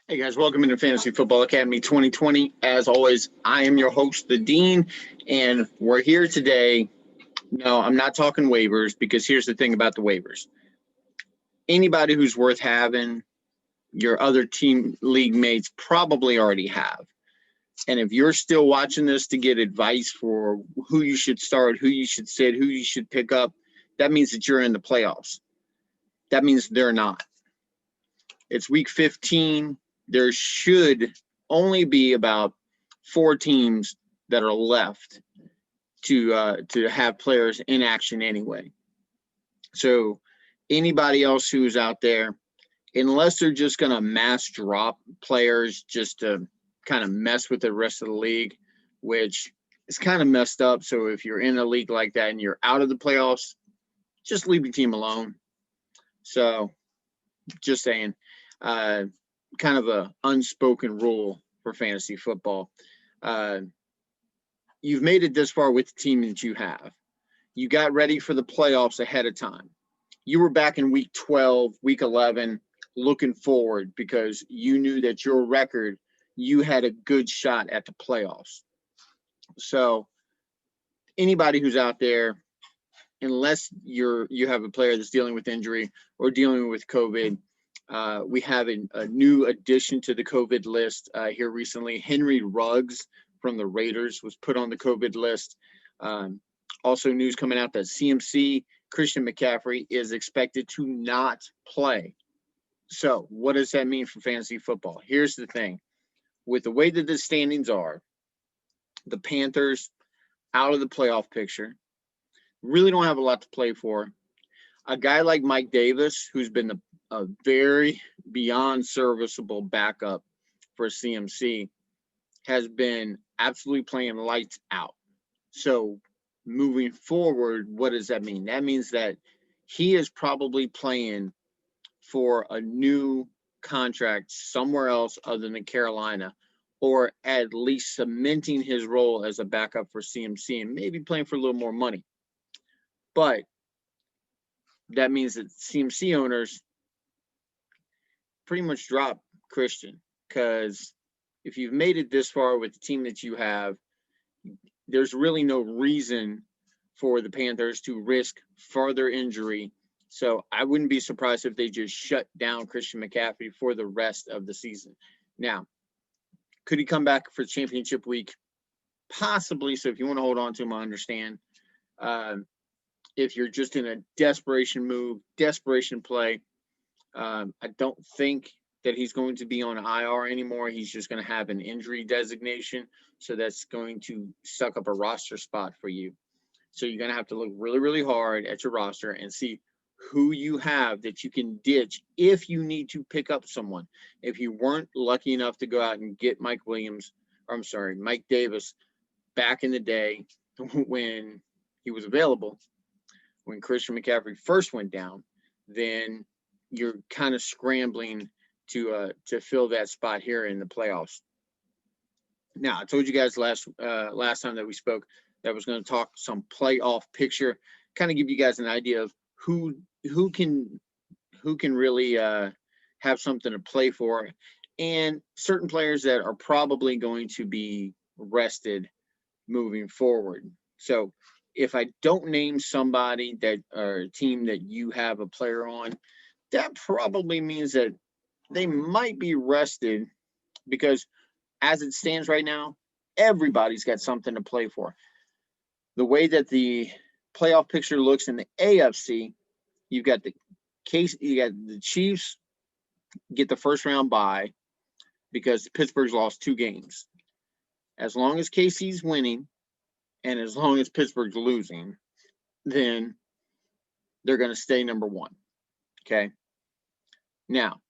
Hey guys, welcome into Fantasy Football Academy 2020. As always, I am your host, the Dean, and we're here today. No, I'm not talking waivers because here's the thing about the waivers. Anybody who's worth having, your other team league mates probably already have. And if you're still watching this to get advice for who you should start, who you should sit, who you should pick up, that means that you're in the playoffs. That means they're not. It's week 15. There should only be about 4 teams that are left to have players in action anyway. So anybody else who's out there, unless they're just going to mass drop players just to kind of mess with the rest of the league, which is kind of messed up. So if you're in a league like that and you're out of the playoffs, just leave your team alone. So just saying. Kind of a unspoken rule for fantasy football. You've made it this far with the team that you have. You got ready for the playoffs ahead of time. You were back in week 12, week 11, looking forward because you knew that your record, you had a good shot at the playoffs. So anybody who's out there, unless you have a player that's dealing with injury or dealing with COVID, we have a new addition to the COVID list here recently. Henry Ruggs from the Raiders was put on the COVID list. Also news coming out that CMC, Christian McCaffrey, is expected to not play. So what does that mean for fantasy football? Here's the thing. With the way that the standings are, the Panthers out of the playoff picture, really don't have a lot to play for. A guy like Mike Davis, who's been a very beyond serviceable backup for CMC, has been absolutely playing lights out. So moving forward, what does that mean? That means that he is probably playing for a new contract somewhere else other than Carolina, or at least cementing his role as a backup for CMC and maybe playing for a little more money. But that means that CMC owners pretty much drop Christian, because if you've made it this far with the team that you have, there's really no reason for the Panthers to risk further injury. So I wouldn't be surprised if they just shut down Christian McCaffrey for the rest of the season. Now, could he come back for championship week? Possibly. So if you want to hold on to him, I understand. If you're just in a desperation move, desperation play, I don't think that he's going to be on IR anymore. He's just going to have an injury designation. So that's going to suck up a roster spot for you. So you're going to have to look really, really hard at your roster and see who you have that you can ditch if you need to pick up someone. If you weren't lucky enough to go out and get Mike Davis back in the day when he was available, when Christian McCaffrey first went down, then you're kind of scrambling to fill that spot here in the playoffs. Now, I told you guys last time that we spoke that I was going to talk some playoff picture, kind of give you guys an idea of who can really have something to play for, and certain players that are probably going to be rested moving forward. So if I don't name somebody that or a team that you have a player on, that probably means that they might be rested, because as it stands right now, everybody's got something to play for. The way that the playoff picture looks in the AFC, you got the Chiefs get the first round bye because Pittsburgh's lost 2 games. As long as KC's winning and as long as Pittsburgh's losing, then they're going to stay number 1. Okay. Now,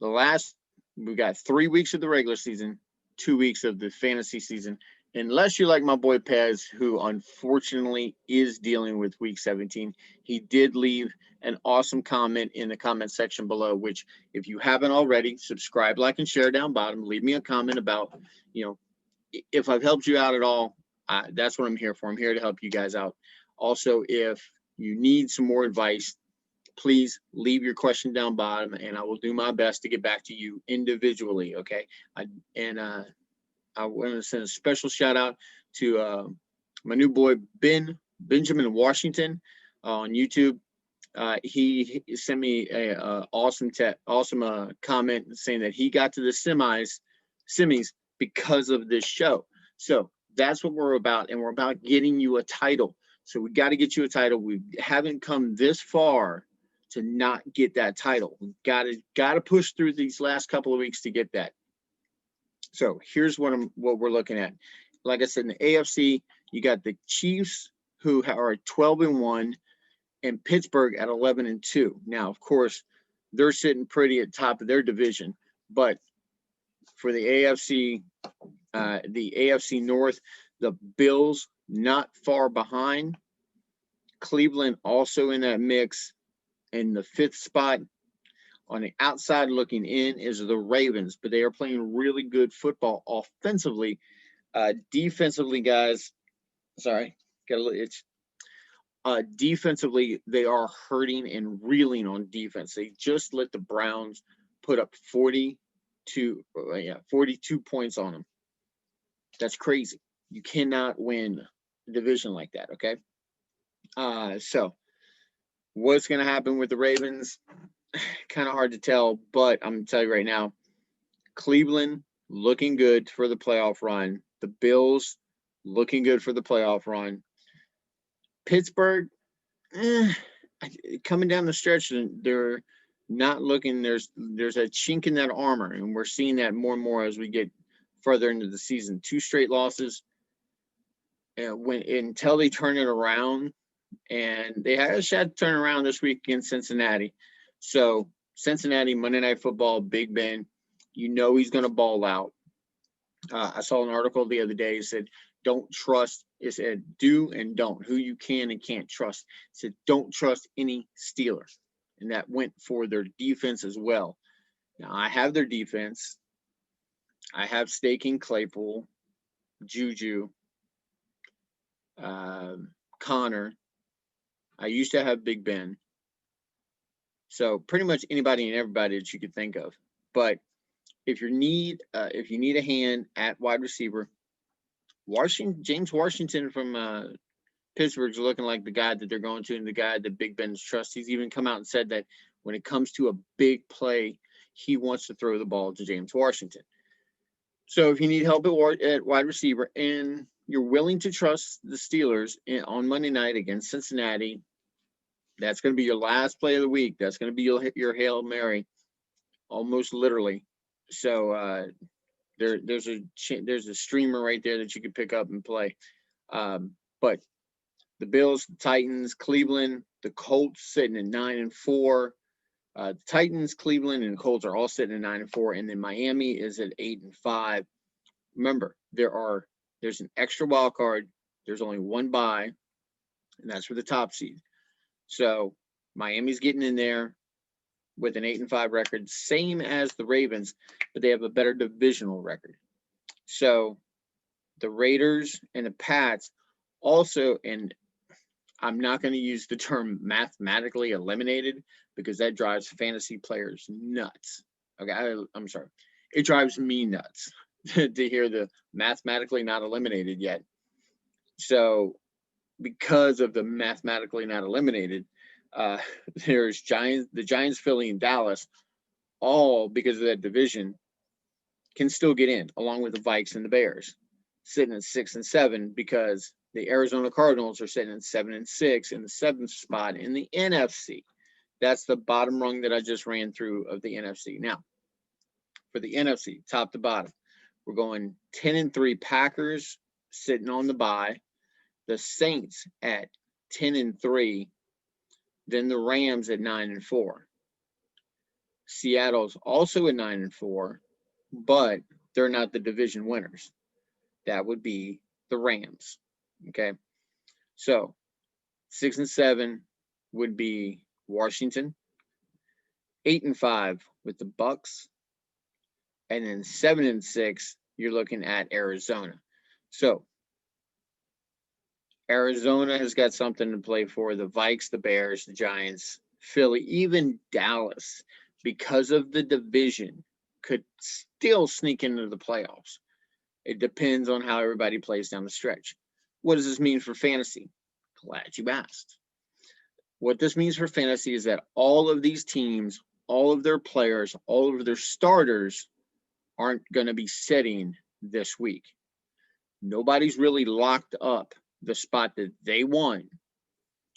we've got 3 weeks of the regular season, 2 weeks of the fantasy season, unless you're like my boy Pez, who unfortunately is dealing with week 17. He did leave an awesome comment in the comment section below, which if you haven't already, subscribe, like, and share down bottom. Leave me a comment about, if I've helped you out at all. That's what I'm here for. I'm here to help you guys out. Also, if you need some more advice, please leave your question down bottom, and I will do my best to get back to you individually. Okay. I want to send a special shout out to my new boy Benjamin Washington on YouTube. He sent me a awesome comment saying that he got to the semis because of this show. So that's what we're about, and we're about getting you a title. So we got to get you a title. We haven't come this far to not get that title. We've got to push through these last couple of weeks to get that. So here's what we're looking at. Like I said, in the AFC, you got the Chiefs, who are 12-1, and Pittsburgh at 11-2. Now, of course, they're sitting pretty at top of their division, but for the AFC North, the Bills not far behind. Cleveland also in that mix. In the 5th spot, on the outside looking in, is the Ravens, but they are playing really good football offensively. Defensively, guys, sorry, got a little itch. Defensively, they are hurting and reeling on defense. They just let the Browns put up 42 points on them. That's crazy. You cannot win a division like that, okay? So what's going to happen with the Ravens? Kind of hard to tell, but I'm going to tell you right now, Cleveland looking good for the playoff run. The Bills looking good for the playoff run. Pittsburgh, coming down the stretch, they're not looking. There's a chink in that armor, and we're seeing that more and more as we get further into the season. 2 straight losses, until they turn it around, and they had a shot to turn around this week against Cincinnati. So Cincinnati, Monday Night Football, Big Ben, you know he's going to ball out. I saw an article the other day. It said, don't trust. It said, do and don't, who you can and can't trust. It said, don't trust any Steelers. And that went for their defense as well. Now, I have their defense. I have Staking, Claypool, Juju, Connor. I used to have Big Ben. So pretty much anybody and everybody that you could think of. But if you need a hand at wide receiver, James Washington from Pittsburgh's looking like the guy that they're going to, and the guy that Big Ben's trusts. He's even come out and said that when it comes to a big play, he wants to throw the ball to James Washington. So if you need help at wide receiver and you're willing to trust the Steelers on Monday night against Cincinnati, that's going to be your last play of the week. That's going to be your Hail Mary, almost literally. So there's a streamer right there that you could pick up and play. But the Bills, the Titans, Cleveland, the Colts sitting at 9-4. The Titans, Cleveland, and the Colts are all sitting at 9-4, and then Miami is at 8-5. Remember, there's an extra wild card. There's only one bye, and that's for the top seed. So Miami's getting in there with an 8-5 record, same as the Ravens, but they have a better divisional record. So the Raiders and the Pats also, and I'm not going to use the term mathematically eliminated because that drives fantasy players nuts. Okay, I'm sorry. It drives me nuts to hear the mathematically not eliminated yet. So because of the mathematically not eliminated, there's the Giants, Philly, and Dallas, all because of that division, can still get in, along with the Vikes and the Bears, sitting at 6-7, because the Arizona Cardinals are sitting at 7-6 in the 7th spot in the NFC. That's the bottom rung that I just ran through of the NFC. Now, for the NFC, top to bottom, we're going 10-3 Packers sitting on the bye, the Saints at 10-3, then the Rams at 9-4. Seattle's also at 9-4, but they're not the division winners. That would be the Rams. Okay, so 6-7 would be Washington, 8-5 with the Bucks, and then 7-6 you're looking at Arizona. So Arizona has got something to play for. The Vikes, the Bears, the Giants, Philly, even Dallas, because of the division, could still sneak into the playoffs. It depends on how everybody plays down the stretch. What does this mean for fantasy? Glad you asked. What this means for fantasy is that all of these teams, all of their players, all of their starters aren't going to be sitting this week. Nobody's really locked up the spot that they want.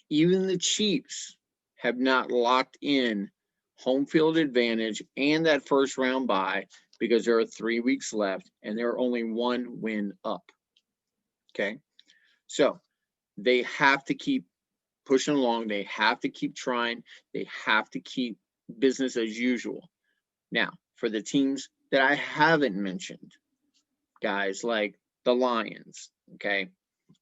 Even the Chiefs have not locked in home field advantage and that first round bye because there are 3 weeks left and they're only 1 win up. Okay. So they have to keep pushing along. They have to keep trying. They have to keep business as usual. Now, for the teams that I haven't mentioned, guys like the Lions, okay,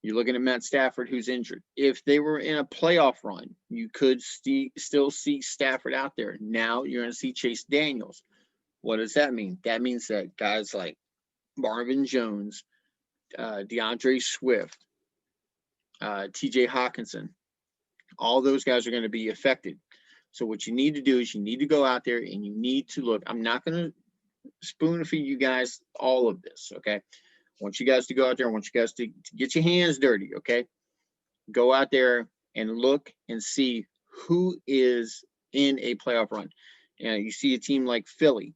you're looking at Matt Stafford, who's injured. If they were in a playoff run, you could still see Stafford out there. Now you're going to see Chase Daniels. What does that mean? That means that guys like Marvin Jones, DeAndre Swift, TJ Hawkinson, all those guys are going to be affected. So what you need to do is you need to go out there and you need to look. I'm not going to spoon feed you guys all of this, okay? I want you guys to go out there. I want you guys to get your hands dirty, okay? Go out there and look and see who is in a playoff run. And you see a team like Philly.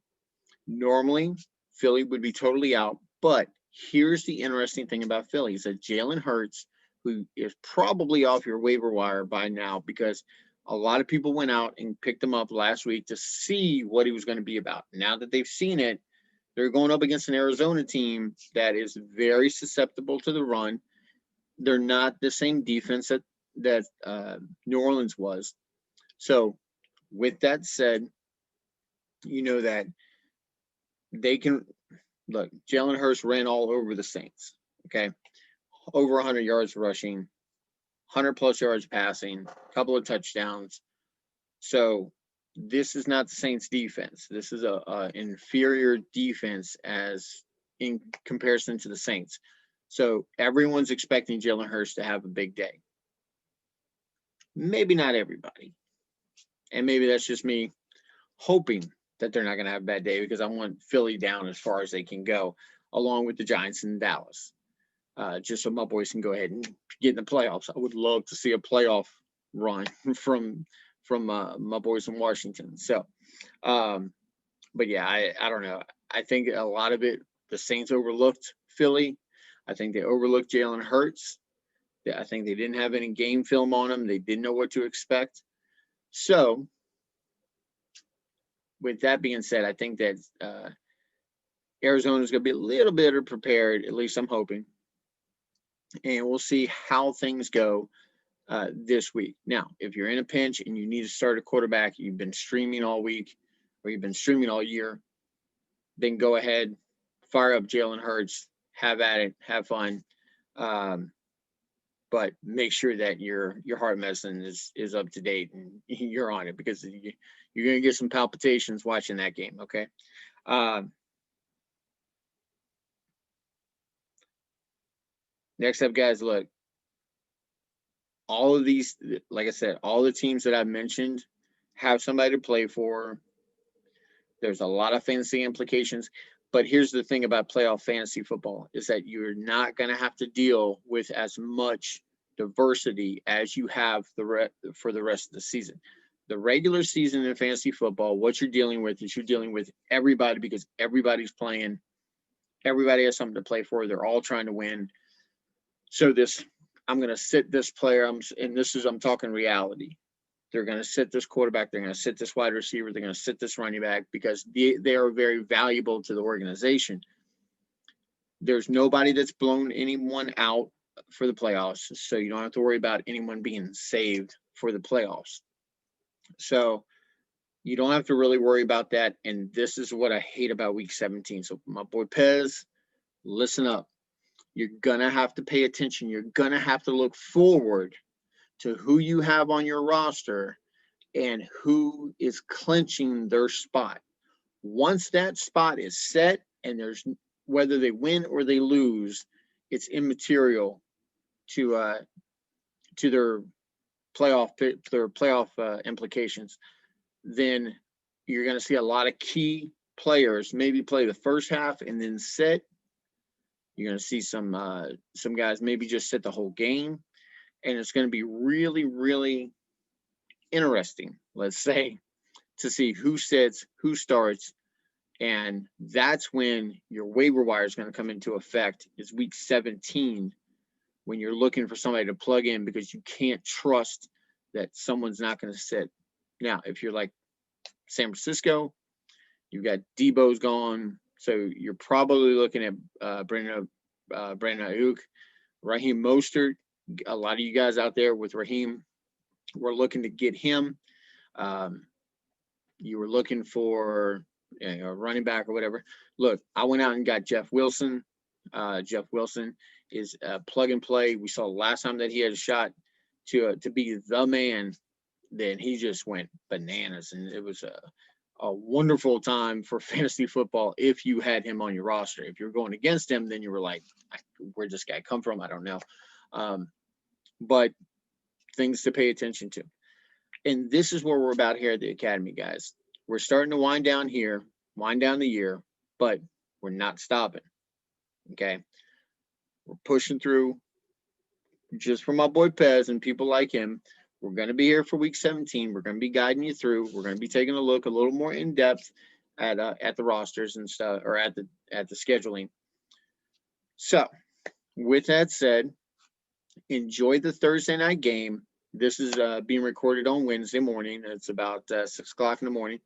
Normally, Philly would be totally out, but here's the interesting thing about Philly is that Jalen Hurts, who is probably off your waiver wire by now because a lot of people went out and picked him up last week to see what he was going to be about. Now that they've seen it, they're going up against an Arizona team that is very susceptible to the run. They're not the same defense that New Orleans was. So with that said, you know that they can look. Jalen Hurts ran all over the Saints. Okay, over 100 yards rushing, 100 plus yards passing, a couple of touchdowns. So this is not the Saints defense. This is a inferior defense as in comparison to the Saints. So everyone's expecting Jalen Hurts to have a big day. Maybe not everybody. And maybe that's just me hoping that they're not going to have a bad day because I want Philly down as far as they can go, along with the Giants and Dallas. Just so my boys can go ahead and get in the playoffs. I would love to see a playoff run from my boys in Washington. So, but yeah, I don't know. I think a lot of it, the Saints overlooked Philly. I think they overlooked Jalen Hurts. I think they didn't have any game film on him. They didn't know what to expect. So, with that being said, I think that Arizona is going to be a little better prepared. At least I'm hoping. And we'll see how things go this week. Now, if you're in a pinch and you need to start a quarterback, you've been streaming all week or you've been streaming all year, then go ahead, fire up Jalen Hurts, have at it, have fun. But make sure that your heart medicine is up to date and you're on it because you're going to get some palpitations watching that game, okay? Next up, guys, look. All of these, like I said, all the teams that I've mentioned have somebody to play for. There's a lot of fantasy implications. But here's the thing about playoff fantasy football is that you're not going to have to deal with as much diversity as you have for the rest of the season. The regular season in fantasy football, what you're dealing with is you're dealing with everybody because everybody's playing. Everybody has something to play for. They're all trying to win. So I'm going to sit this player, I'm talking reality. They're going to sit this quarterback. They're going to sit this wide receiver. They're going to sit this running back because they are very valuable to the organization. There's nobody that's blown anyone out for the playoffs, so you don't have to worry about anyone being saved for the playoffs. So you don't have to really worry about that, and this is what I hate about Week 17. So my boy Pez, listen up. You're going to have to pay attention. You're going to have to look forward to who you have on your roster and who is clinching their spot. Once that spot is set and there's whether they win or they lose, it's immaterial to their playoff implications, then you're going to see a lot of key players maybe play the first half and then sit. You're going to see some guys maybe just sit the whole game, and it's going to be really, really interesting, let's say, to see who sits, who starts, and that's when your waiver wire is going to come into effect. Is week 17 when you're looking for somebody to plug in because you can't trust that someone's not going to sit. Now, if you're like San Francisco, you've got Debo's gone, so you're probably looking at Brandon Ayuk, Raheem Mostert. A lot of you guys out there with Raheem, we're looking to get him. You were looking for a running back or whatever. Look, I went out and got Jeff Wilson. Jeff Wilson is plug and play. We saw last time that he had a shot to be the man. Then he just went bananas, and it was a wonderful time for fantasy football if you had him on your roster. If you're going against him, then you were like, where'd this guy come from? I don't know. But things to pay attention to. And this is where we're about here at the Academy, guys. We're starting to wind down here, wind down the year, but we're not stopping. Okay. We're pushing through. Just for my boy Pez and people like him, we're going to be here for week 17. We're going to be guiding you through. We're going to be taking a look a little more in depth at the rosters and stuff, or at the scheduling. So, with that said, enjoy the Thursday night game. This is being recorded on Wednesday morning. It's about 6 o'clock in the morning.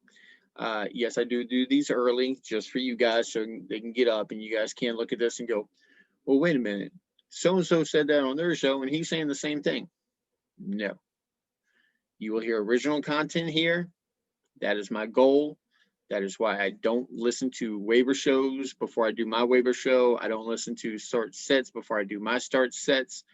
Yes, I do these early just for you guys so they can get up and you guys can look at this and go, well, wait a minute. So-and-so said that on their show and he's saying the same thing. No. You will hear original content here. That is my goal. That is why I don't listen to waiver shows before I do my waiver show. I don't listen to start sets before I do my start sets.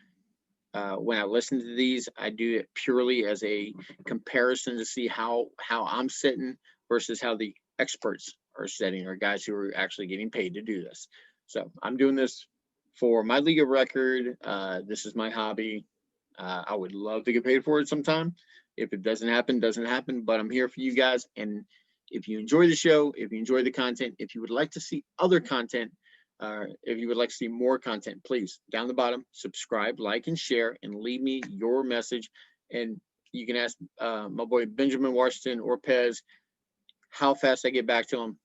When I listen to these, I do it purely as a comparison to see how I'm sitting versus how the experts are setting, or guys who are actually getting paid to do this. So I'm doing this for my league of record. This is my hobby. I would love to get paid for it sometime. If it doesn't happen, doesn't happen. But I'm here for you guys. And if you enjoy the show, if you enjoy the content, if you would like to see other content, if you would like to see more content, please, down the bottom, subscribe, like, and share, and leave me your message. And you can ask my boy Benjamin Washington or Pez how fast I get back to them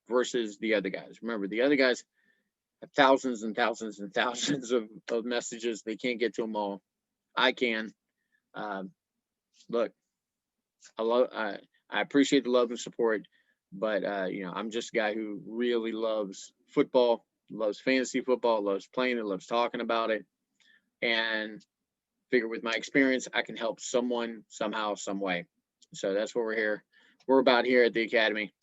versus the other guys. Remember, the other guys have thousands and thousands and thousands of messages. They can't get to them all. I can. Look, I appreciate the love and support, but I'm just a guy who really loves football, loves fantasy football, loves playing it, loves talking about it, and figure with my experience I can help someone somehow, some way. So that's what we're about here at the Academy.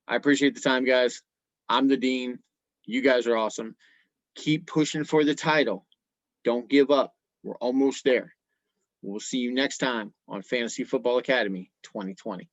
I appreciate the time, guys. I'm the Dean. You guys are awesome. Keep pushing for the title. Don't give up. We're almost there. We'll see you next time on Fantasy Football Academy 2020.